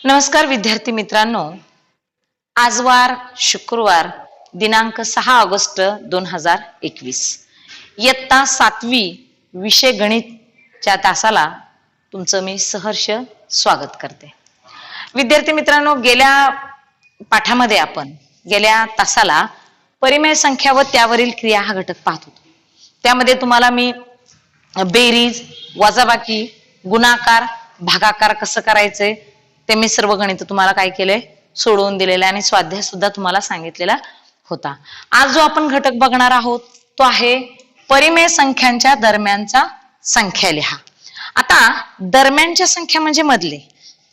नमस्कार विद्यार्थी मित्रांनो, आज वार शुक्रवार दिनांक 6 ऑगस्ट 2021 इयत्ता 7वी विषय गणितच्या तासाला तुमचं मी सहर्ष स्वागत करते. विद्यार्थी मित्रांनो, गेल्या पाठामध्ये आपण गेल्या तासाला परिमेय संख्या व त्यावरील क्रिया हा घटक पाहत होतो. त्यामध्ये तुम्हाला मी बेरीज, वजाबाकी, गुणाकार, भागाकार कसं करायचंय ते मी सर्व गणित तुम्हाला काय केलंय सोडवून दिलेलं आणि स्वाध्याय सुद्धा तुम्हाला सांगितलेला होता. आज जो आपण घटक बघणार आहोत तो आहे परिमेय संख्यांच्या दरम्यानचा संख्या लिहा. आता दरम्यानच्या संख्या म्हणजे मधले,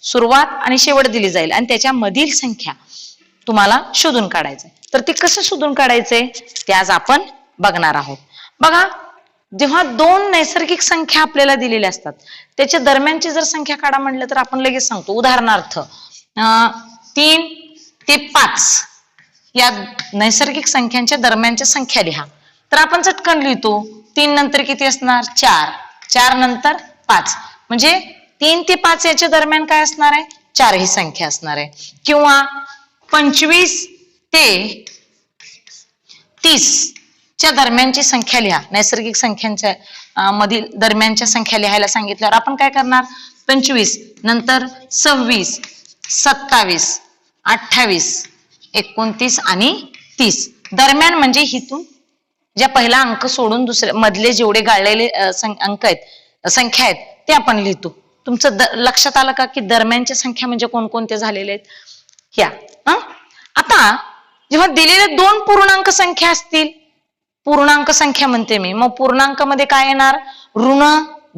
सुरुवात आणि शेवट दिली जाईल आणि त्याच्या मधील संख्या तुम्हाला शोधून काढायचंय. तर ते कसं शोधून काढायचंय ते आज आपण बघणार आहोत. बघा, जेव्हा दोन नैसर्गिक संख्या आपल्याला दिलेल्या असतात त्याच्या दरम्यानची जर संख्या काढा म्हटलं तर आपण लगेच सांगतो. उदाहरणार्थ 3 ते 5 या नैसर्गिक संख्यांच्या दरम्यानच्या संख्या लिहा. तर आपण चटकन लिहितो 3 नंतर किती असणार 4, 4 नंतर 5, म्हणजे 3 ते 5 याच्या दरम्यान काय असणार आहे 4 ही संख्या असणार आहे. किंवा 25 ते 30 च्या दरम्यानची संख्या लिहा. नैसर्गिक संख्यांच्या मधील दरम्यानच्या संख्या लिहायला सांगितल्यावर आपण काय करणार 25 नंतर 26, 27, 28, 29 आणि 30. दरम्यान म्हणजे हिथून ज्या पहिला अंक सोडून दुसऱ्या मधले जेवढे गाळलेले अंक आहेत संख्या आहेत ते आपण लिहितो. तुमचं लक्षात आलं का की दरम्यानच्या संख्या म्हणजे कोणकोणते झालेले आहेत ह्या. आता जेव्हा दिलेल्या दोन पूर्णांक संख्या असतील, पूर्णांक संख्या म्हणते मी, मग पूर्णांकामध्ये काय येणार ऋण,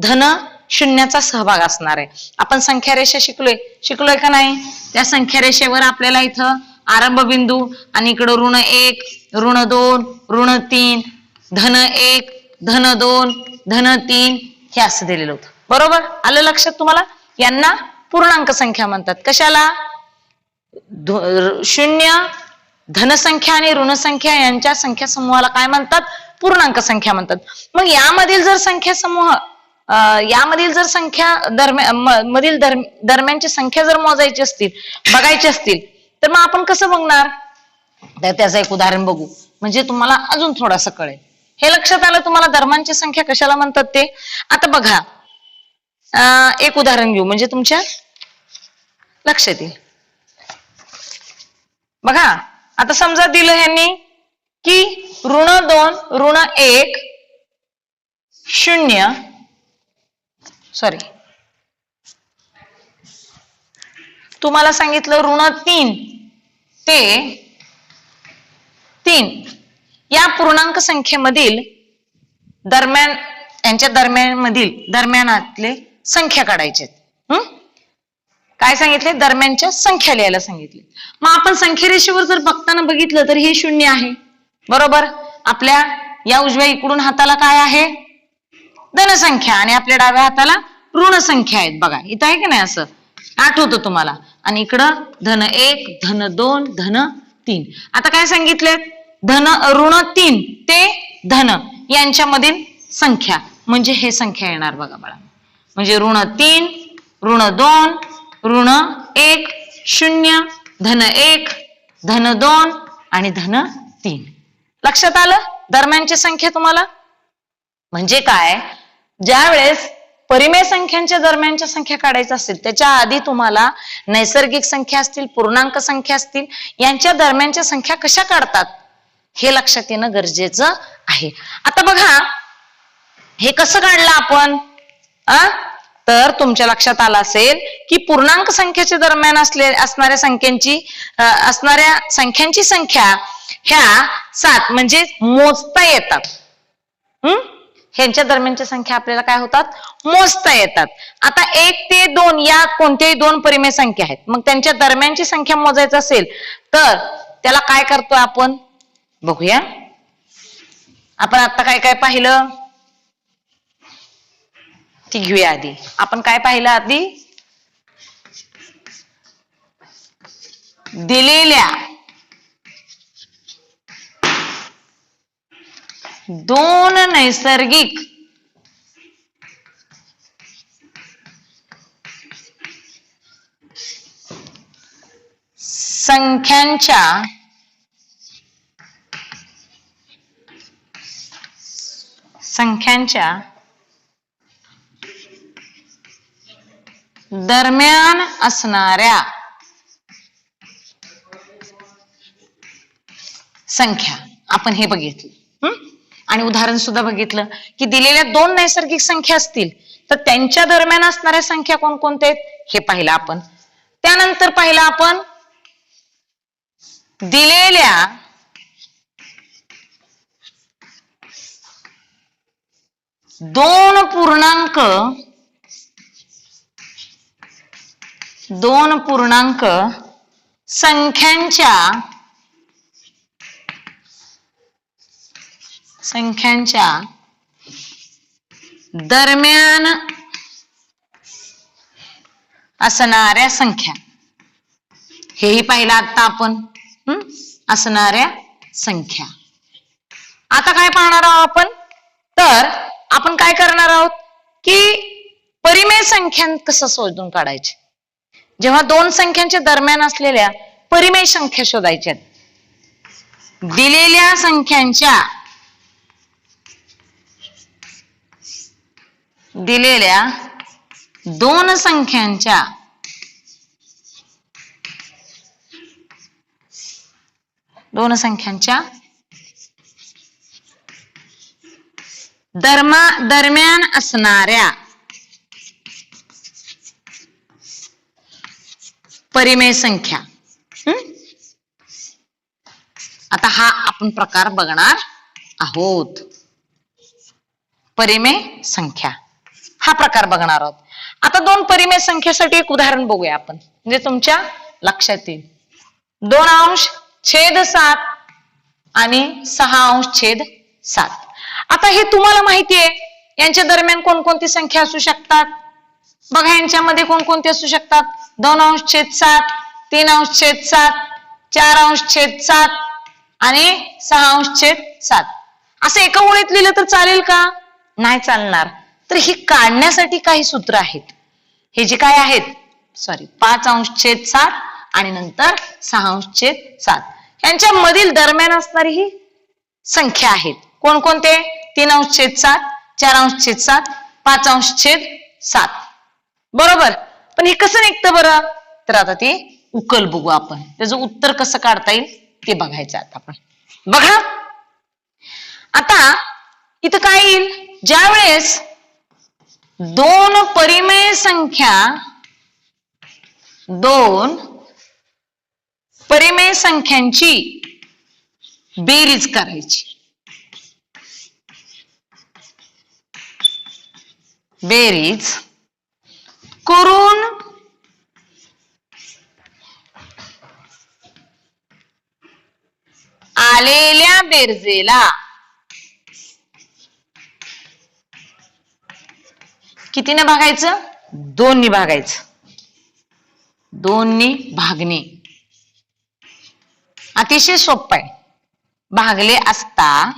धन, शून्याचा सहभाग असणार आहे. आपण संख्या रेषा शिकलोय का नाही. त्या संख्या रेषेवर आपल्याला इथं आरंभ बिंदू आणि इकडं ऋण 1, ऋण 2, ऋण 3, धन 1, धन 2, धन 3 हे असं दिलेलं होतं. बरोबर आलं लक्षात तुम्हाला. यांना पूर्णांक संख्या म्हणतात. कशाला शून्य, धनसंख्या आणि ऋणसंख्या यांच्या संख्या समूहाला काय म्हणतात पूर्णांक संख्या म्हणतात. मग यामधील जर संख्या समूह यामधील जर संख्या दरम्यानची संख्या जर मोजायची असतील, बघायची असतील तर मग आपण कसं बघणार. तर त्याचं एक उदाहरण बघू म्हणजे तुम्हाला अजून थोडंसं कळेल. हे लक्षात आलं तुम्हाला दरम्यानची संख्या कशाला म्हणतात ते. आता बघा, एक उदाहरण घेऊ म्हणजे तुमच्या लक्षात येईल. बघा, आता समजा दिलं ह्यांनी की ऋण 2, ऋण 1, 0, सॉरी तुम्हाला सांगितलं ऋण 3 ते 3 या पूर्णांक संख्येमधील दरम्यान यांच्या दरम्यानातले संख्या काढायचे. काय सांगितले दरम्यानच्या संख्या लिहायला सांगितले. मग आपण संख्या रेषेवर जर बघताना बघितलं तर हे 0 आहे. बरोबर, आपल्या या उजव्या इकडून हाताला काय आहे धनसंख्या आणि आपल्या डाव्या हाताला ऋण संख्या आहेत. बघा इथं आहे की नाही असं आठवतं तुम्हाला. आणि इकडं धन 1, धन 2, धन 3. आता काय सांगितले ऋण 3 ते धन यांच्यामधील संख्या म्हणजे हे संख्या येणार. बघा बाळा, म्हणजे ऋण 3, ऋण 2, ऋण 1, 0, धन 1, धन 2 आणि धन 3. लक्षात आलं दरम्यानची संख्या तुम्हाला. म्हणजे काय, ज्या वेळेस परिमेय संख्यांच्या दरम्यानच्या संख्या काढायच्या असतील त्याच्या आधी तुम्हाला नैसर्गिक संख्या असतील, पूर्णांक संख्या असतील यांच्या दरम्यानच्या संख्या कशा काढतात हे लक्षात येणं गरजेचं आहे. आता बघा हे कसं काढलं आपण. तर तुमच्या लक्षात आलं असेल की पूर्णांक संख्येच्या दरम्यान असणाऱ्या संख्यांची संख्या ह्या 7 म्हणजे मोजता येतात. ह्यांच्या दरम्यानच्या संख्या आपल्याला काय होतात मोजता येतात. आता 1 ते 2 या कोणत्याही दोन परिमेय संख्या आहेत. मग त्यांच्या दरम्यानची संख्या मोजायचं असेल तर त्याला काय करतो आपण बघूया. आपण आता काय काय पाहिलं ती घेऊया आधी. आपण काय पाहिलं आधी दिलेल्या दोन नैसर्गिक संख्यांच्या दरम्यान असणाऱ्या संख्या आपण हे बघितलं आणि उदाहरण सुद्धा बघितलं की दिलेल्या दोन नैसर्गिक संख्या असतील तर त्यांच्या दरम्यान असणाऱ्या संख्या कोणकोणत्या आहेत हे पाहिलं आपण. त्यानंतर पाहिलं आपण दिलेल्या दोन पूर्णांक संख्यांच्या दरम्यान असणाऱ्या संख्या हेही पाहिलं आता आपण. असणाऱ्या संख्या. आता काय पाहणार आहोत आपण तर आपण काय करणार आहोत की परिमेय संख्या कसं शोधून काढायचे. जेव्हा दोन संख्यांच्या दरम्यान असलेल्या परिमेय संख्या शोधायच्या. दिलेल्या दोन संख्यांच्या दरम्यान असणाऱ्या परिमेय संख्या. आता हा आपण प्रकार बघणार आहोत. परिमेय संख्या हा प्रकार बघणार आहोत. आता दोन परिमेय संख्येसाठी एक उदाहरण बघूया आपण म्हणजे तुमच्या लक्षात येईल. 2/7 आणि 6/7. आता हे तुम्हाला माहितीये यांच्या दरम्यान कोणकोणती संख्या असू शकतात. बघा यांच्यामध्ये कोणकोणती असू शकतात. 2/7, 3/7, 4/7 आणि 6/7. असं एका ओळीत लिहिलं तर चालेल का. नाही चालणार. तर ही काढण्यासाठी काही सूत्र आहेत. हे जे काय आहेत 5/7 आणि नंतर 6/7 यांच्या मधील दरम्यान असणारी ही संख्या आहेत. कोणकोणते 3/7, 4/7, 5/7. बरोबर. पण हे कसं निघतं बरं तर आता ते उकल बघू आपण. त्याचं उत्तर कसं काढता येईल ते बघायचं आता आपण. बघा आता इथं काय येईल ज्या वेळेस दोन परिमेय संख्यांची बेरीज करायची. बेरीज करून आलेल्या बेरजेला कितीने भागायचं. 2 भागायचं. 2 भागणे अतिशय सोपं आहे. भागले असता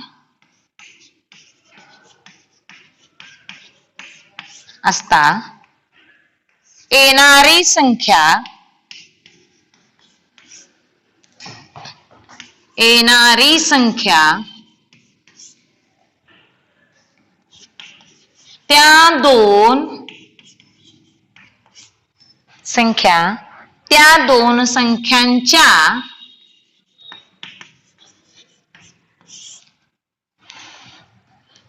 येणारी संख्या त्या दोन संख्यांच्या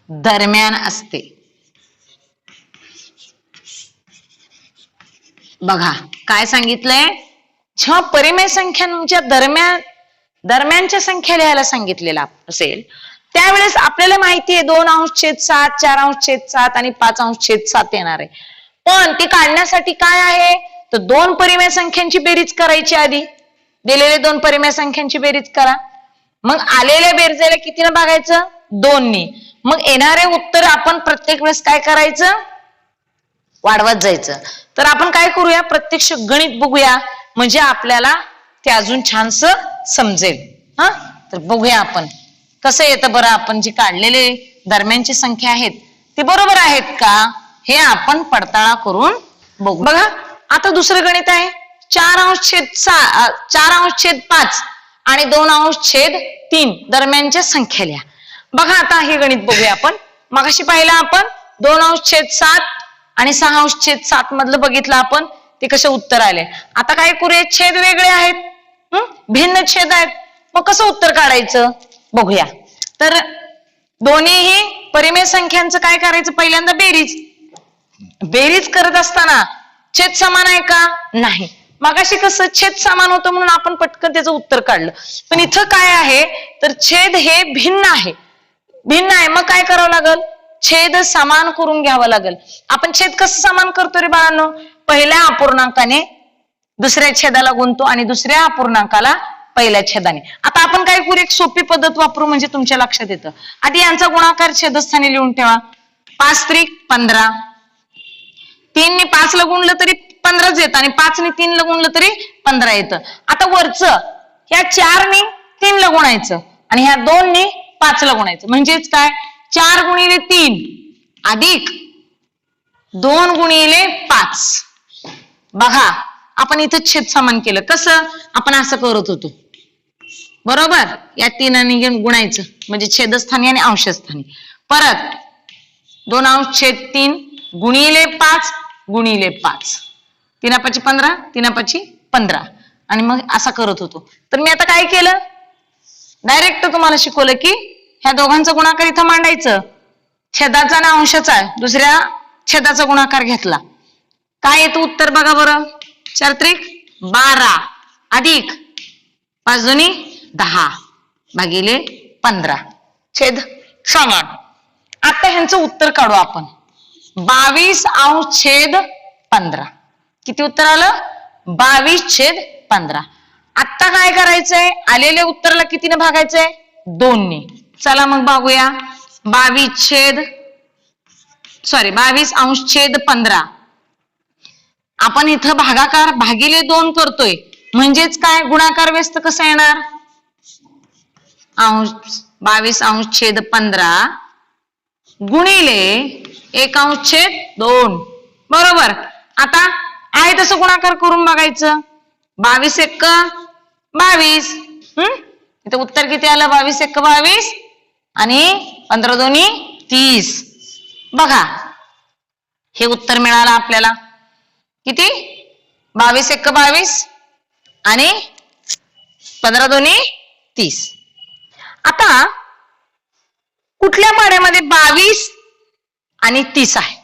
दरम्यान असते. बघा काय सांगितलंय. जेव्हा परिमेय संख्यांच्या दरम्यानच्या संख्या लिहायला सांगितलेला असेल त्यावेळेस आपल्याला माहितीये 2/7, 4/7 आणि 5/7 येणार आहे. पण ते काढण्यासाठी काय आहे तर दोन परिमेय संख्यांची बेरीज करायची. आधी दिलेले दोन परिमेय संख्यांची बेरीज करा. मग आलेल्या बेरजेला कितीने भागायचं 2. मग येणारे उत्तर आपण प्रत्येक वेळेस काय करायचं वाढवत जायचं. तर आपण काय करूया प्रत्यक्ष गणित बघूया म्हणजे आपल्याला ते अजून छानस समजेल. तर बघूया आपण कसं येतं बरं. आपण जे काढलेले दरम्यानची संख्या आहेत ते बरोबर आहेत का हे आपण पडताळा करून बघू. बघा आता दुसरं गणित आहे 4/5 आणि 2/3 दरम्यानच्या संख्या लिहा. बघा आता हे गणित बघूया आपण. मगाशी पाहिलं आपण 2/7 आणि 6/7 मधलं बघितलं आपण, ते कसे उत्तर आले. आता काय करूया, छेद वेगळे आहेत, भिन्न छेद आहेत, मग कसं उत्तर काढायचं बघूया. तर दोन्हीही परिमेय संख्यांचं काय करायचं, पहिल्यांदा बेरीज करत असताना छेद समान आहे का, नाही. मगाशी कसं छेद समान होतं म्हणून आपण पटकन त्याचं उत्तर काढलं, पण इथं काय आहे तर छेद हे भिन्न आहे. मग काय करावं लागल, छेद समान करून घ्यावं लागल. आपण छेद कसं समान करतो रे बाळांनो, पहिल्या अपूर्णांकाने दुसऱ्या छेदाला गुणतो आणि दुसऱ्या अपूर्णांकाला पहिल्या छेदाने. आता आपण काय करू, एक सोपी पद्धत वापरू म्हणजे तुमच्या लक्षात येतं. आधी यांचा गुणाकार छेदस्थानी लिहून ठेवा. 5×3=15. 3 ने 5 ला गुणलं तरी 15च येतं आणि 5 ने 3 ला गुणलं तरी 15 येतं. आता वरचं ह्या 4 ने 3 ला गुणायचं आणि ह्या 2 ने 5 ला गुणायचं, म्हणजेच काय 4 × 3 अधिक 2 × 5. बघा आपण इथं छेद समान केलं. कसं, आपण असं करत होतो बरोबर, या 3 गुणायचं म्हणजे छेदस्थानी आणि अंशस्थानी. परत 2/3 × 5 × 5, 3×5 = 15, 3×5 = 15 आणि मग असा करत होतो. तर मी आता काय केलं, डायरेक्ट तुम्हाला शिकवलं की ह्या दोघांचा गुणाकार इथं मांडायचं, छेदाचा आणि अंशाचा दुसऱ्या छेदाचा गुणाकार घेतला. काय येतं उत्तर बघा बरं, 4×3=12 अधिक 5×2=10 भागिले 15, छेद समान. आता ह्यांचं उत्तर काढू आपण. 22/15. किती उत्तर आलं, 22/15. आता काय करायचंय, आलेल्या उत्तराला कितीने भागायचंय, 2 ने. चला मग बघूया. 22/15. आपण इथं भागाकार भागिले 2 करतोय, म्हणजेच काय गुणाकार व्यस्त कसं येणार, 22/15 गुणिले 1/2. बरोबर. आता आहे तसं गुणाकार करून बघायचं. 22×1=22. इथं उत्तर किती आलं, 22×1=22 आणि 15×2=30. बघा हे उत्तर मिळालं आपल्याला. किती, 22×1=22 आणि 15×2=30. आता कुठल्या पाड्यामध्ये 22 आणि 30 आहे.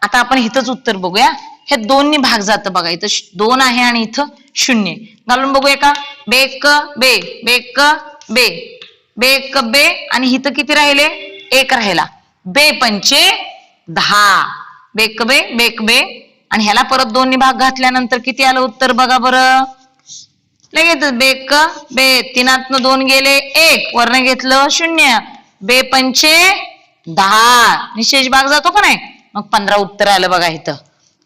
आता आपण इथंच उत्तर बघूया. हे 2 ने भाग जातं बघा, इथं 2 आहे आणि इथं 0 घालून बघूया का. बेक बे आणि इथं किती राहिले, 1 राहिला. बे×5 = 10. बेक बे आणि ह्याला परत 2 ने भाग घातल्यानंतर किती आलं उत्तर बघा बरं. लगेच बेक बे, 3 2 गेले 1, वरनं घेतलं 0. बे×5 = 10, निशेष भाग जातो का नाही, मग 15 उत्तर आलं बघा. इथं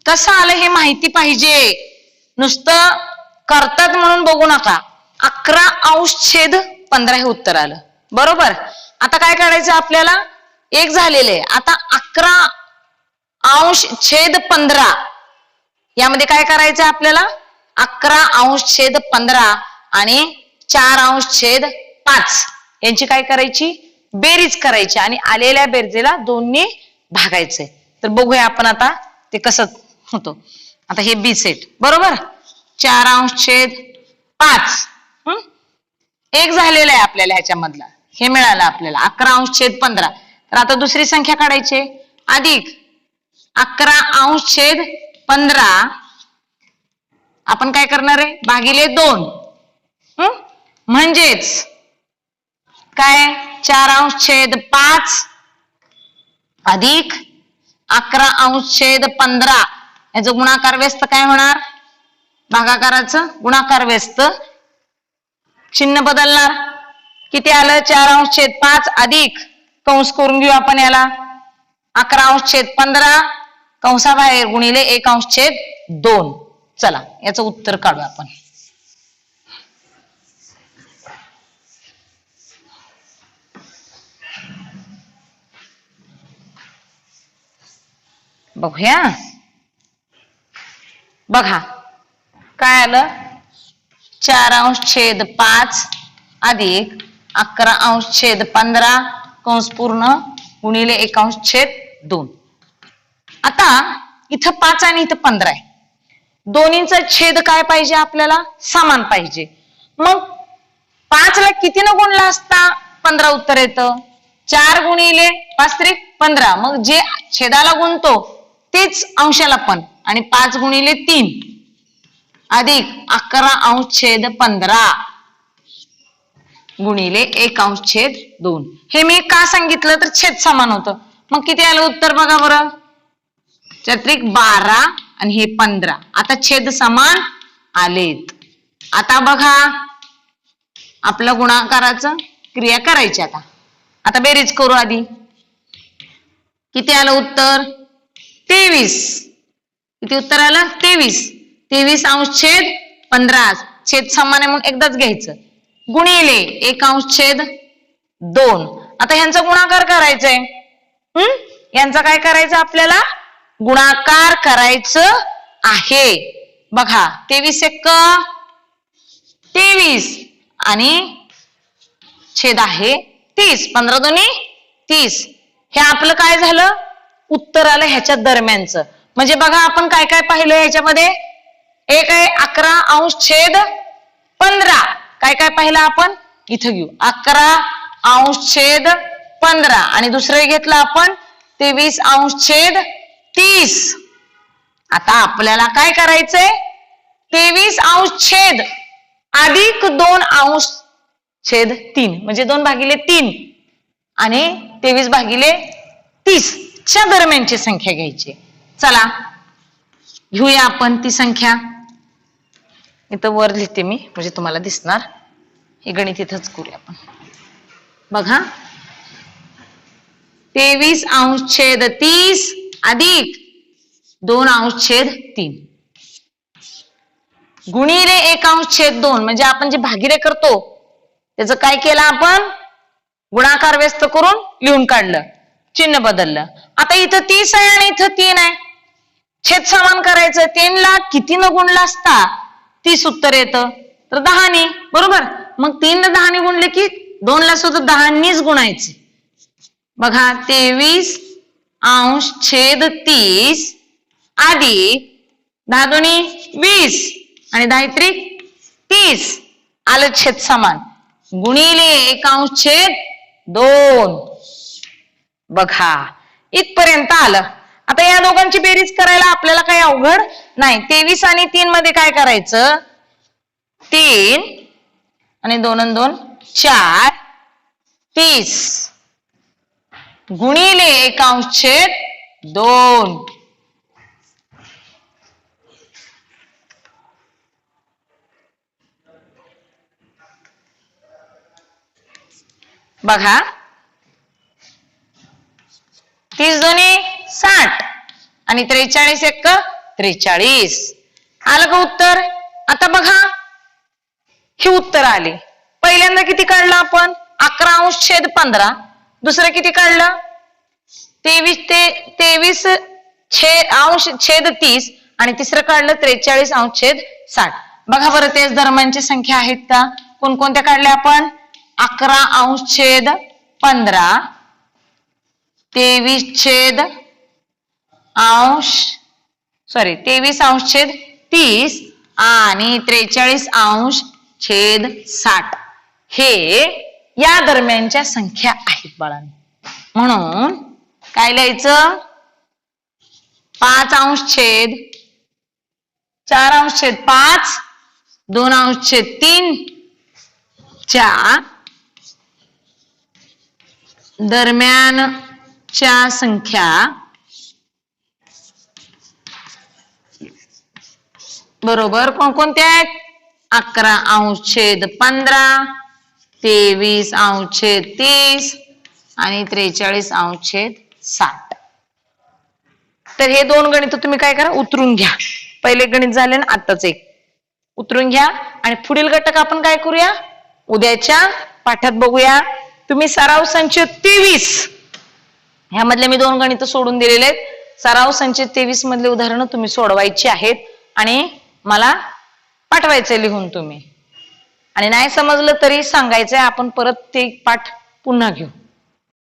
कसं आलं हे माहिती पाहिजे, नुसतं करतात म्हणून बघू नका. 11/15 हे उत्तर आलं बरोबर. आता काय करायचं आपल्याला, 1 झालेले. आता 11/15 यामध्ये काय करायचं आपल्याला, 11/15 आणि 4/5 यांची काय करायची, बेरीज करायची आणि आलेल्या बेरजेला 2 ने भागायचंय. तर बघूया आपण आता ते कसं होतं. आता हे बी सेट बरोबर, 4/5 1 झालेला आहे आपल्याला ह्याच्यामधला, हे मिळालं आपल्याला 11/15. तर आता दुसरी संख्या काढायची, अधिक 11/15 आपण काय करणार आहे, भागिले 2. म्हणजेच काय, 4/5 अधिक 11/15 याचं गुणाकार व्यस्त काय होणार, भागाकाराचं गुणाकार व्यस्त, चिन्ह बदलणार. किती आलं, 4/5 अधिक कंस करून घेऊ आपण याला, 11/15 कंसाबाहेर गुणिले 1/2. चला याचं उत्तर काढू आपण. बघूया. बघा काय आलं 4/5 अधिक 11/15 कंस पूर्ण गुणिले 1/2. आता इथं 5 आणि इथं 15 आहे. दोन्हींचा छेद काय पाहिजे आपल्याला समान पाहिजे. मग 5 ला कितीनं गुणला असता 15 उत्तर येतं. 4 गुणिले 5 त्रिक 15. मग जे छेदाला गुणतो तेच अंशाला पण आणि 5 गुणिले 3 अधिक 11/15 गुणिले 1/2. हे मी का सांगितलं तर छेद समान होतं. मग किती आलं उत्तर बघा बरं. 4×12 आणि हे 15. आता छेद समान आलेत. आता बघा आपलं गुणाकाराचं क्रिया करायची. आता बेरीज करू आधी. किती आलं उत्तर 23. किती उत्तर आलं 23. 23/15 छेद समान आहे म्हणून एकदाच घ्यायचं गुणिले 1/2. आता ह्यांचा गुणाकार करायचंय. यांचा काय करायचं आपल्याला गुणाकार करायचं आहे. बघा 23×1 आणि छेद आहे 30. 15×2 30. हे आपलं काय झालं उत्तर आलं ह्याच्या दरम्यानचं. म्हणजे बघा आपण काय काय पाहिलं ह्याच्यामध्ये. एक आहे 11/15. काय काय पाहिलं आपण इथं घेऊ 11/15 आणि दुसरं घेतलं आपण 23/30. आता आपल्याला काय करायचंय 23/ अधिक 2/3 म्हणजे 2/3 आणि 23/30 च्या दरम्यानची संख्या घ्यायची. चला घेऊया आपण ती संख्या. इथं वर लिहिते मी म्हणजे तुम्हाला दिसणार. हे गणित इथंच करूया आपण. बघा 23/30 अधिक 2/3 गुणिले 1/2 म्हणजे आपण जे भागिले करतो त्याचं काय केलं आपण गुणाकार व्यस्त करून लिहून काढलं चिन्ह बदललं. आता इथं 30 आहे आणि इथं 3 आहे. छेद समान करायचं. 3 ला किती न गुणला असता 30 उत्तर येतं तर 10 बरोबर. मग 3 ला 10 गुणले की 2 ला सुद्धा 10 गुणायचे. बघा 23/30 अधिक 10×2 20 आणि 10×3 आलं छेद समान गुणिले 1/2. बघा इथपर्यंत आलं. आता या दोघांची बेरीज करायला आपल्याला काही अवघड नाही. 23 आणि 3 मध्ये काय करायचं 3 आणि 2 आणि 2 4 30 गुणिले 1/2. बघा 30×2 60 आणि 43×1 43 आलं का उत्तर. आता बघा हे उत्तर आले. पहिल्यांदा किती काढलं आपण 11/15. दुसरं किती काढलं 23/30 आणि तिसरं काढलं 43/60. बघा बरं तेच दरम्यानची संख्या आहेत का कोणकोणत्या काढल्या आपण 11/15 23/30 आणि 43/60 हे या दरम्यानच्या संख्या आहेत बाळांनो. म्हणून काय लिहायचं 5/4/5 2/3 च्या दरम्यानच्या संख्या बरोबर कोणकोणत्या आहेत 11/15 23/30 आणि 43/60. तर हे दोन गणित तुम्ही काय करा उतरून घ्या. पहिले गणित झाले ना आताच एक उतरून घ्या आणि पुढील घटक आपण काय करूया उद्याच्या पाठात बघूया. तुम्ही सराव संच 23 ह्यामधले मी दोन गणित सोडून दिलेले आहेत. सराव संच 23 मधले उदाहरणं तुम्ही सोडवायची आहेत आणि मला पाठवायचे लिहून तुम्ही. आणि नाही समजलं तरी सांगायचंय, आपण परत ते पाठ पुन्हा घेऊ.